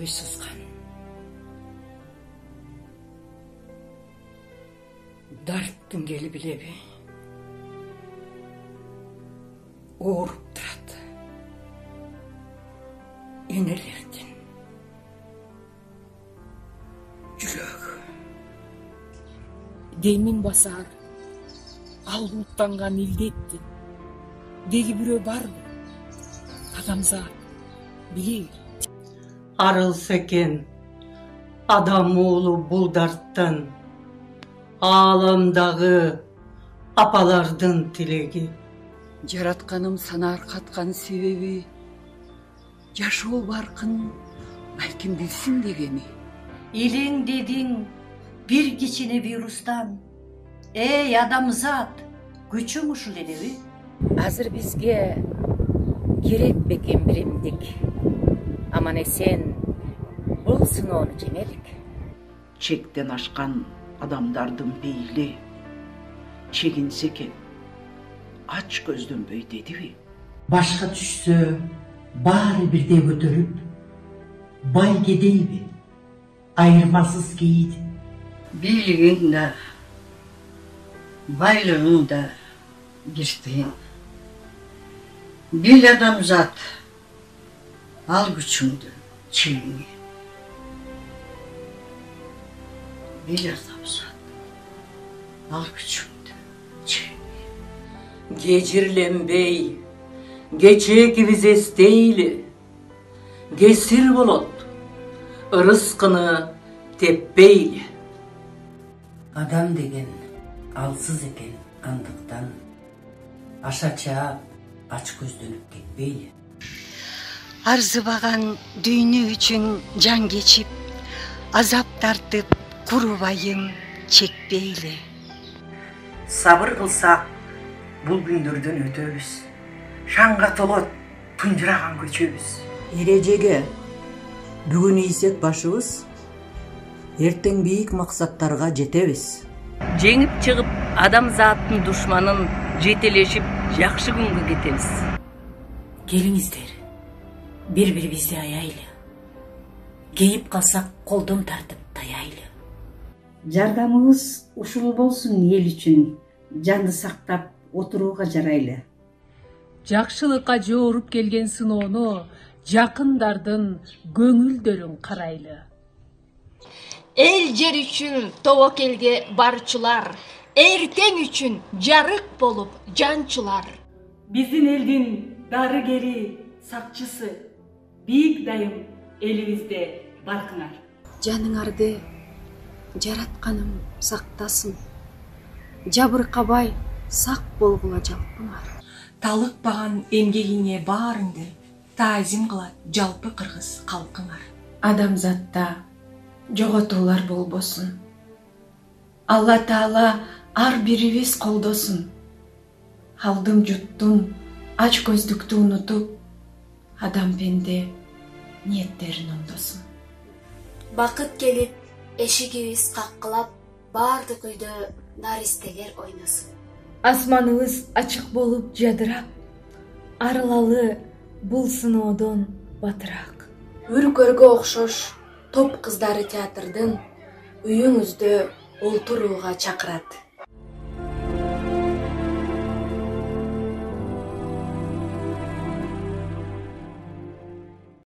бой сызган. Дарттын кели билеби? Ооруп турат. Энелердин жүрөгү. Демин басар, алгууттанган илдеттин деги бирөө барбы? Адамзат билейби? Арылса экен адам уулу бул дарттан, ааламдагы апалардын тилеги. Жаратканым санаар каткан себеби жашоо баркын балким билсин дегени. Илиң дедиң бир кичине вирустан. Эй адамзат, күчүң ушул элеби? Азыр бизге керек бекен биримдик. Аман эсен бул сыноону жеңелик. Чектен ашкан адамдардын бейли чегинсе экен ач көздөнбөй дедиби? Башка түшсө баары бирдей көтөрүп, бай кедейби, айырмасыз кейди. Бийлигиң да, байлыгың да бирдей. Бил адамзат, ал күчүңдү чегиңе. Бил адамзат, ал күчүңдү чегиңе. Кечирленбей, кечээкибиз эстейли. Кесир болот, ырыскыны теппейли. Адам деген алсыз экен андыктан, аша чаап, ач көздөнүп кетпейли. Арзыбаган дүйнө үчүн жан кечип, азап тартып, курубайын чекпейли. Сабыр кылсак бул күндөрдөн өтөбүз. Шаңга толот тунжураган көчөбүз. Эрежеге бүгүн ийсек башыбыз, эртең бийик максаттарга жетебиз. Жеңип чыгып адамзаттын душманын жетелешип жакшы күнгө кетебиз. Келиңиздер, бири-бирибизди аяйлы. Кейип калсак колдон тартып таяйлы. Жардамыбыз ушул болсун эл үчүн, жанды сактап отурууга жарайлы. Жакшылыкка жооруп келген сыноону жакындардын көңүлдөрүн карайлы. Эл жер үчүн тобокелге барчылар, эртең үчүн жарык болуп жанчылар. Биздин элдин дарыгери, сакчысы, бийик дайым элибизде баркыңар. Жаныңарды жаратканым сактасын, жабыркабай сак болгула жалпыңар. Талыкпаган эмгегиңе баарыңды таазим кылат жалпы кыргыз калкыңар. Адамзатта жоготуулар болбосун. Алла Таала ар бирибиз колдосун. Алдым жуттум, ач көздүктү унутуп, адам пенде ниеттерин оңдосун. Бакыт келип, эшигибиз каккылап, баардык үйдө наристелер ойносун. Асманыбыз ачык болуп жадырап, арылалы бул сыноодон батыраак. Үркөргө окшош топ кыздары театрдын үйүңүздө олтурууга чакырат.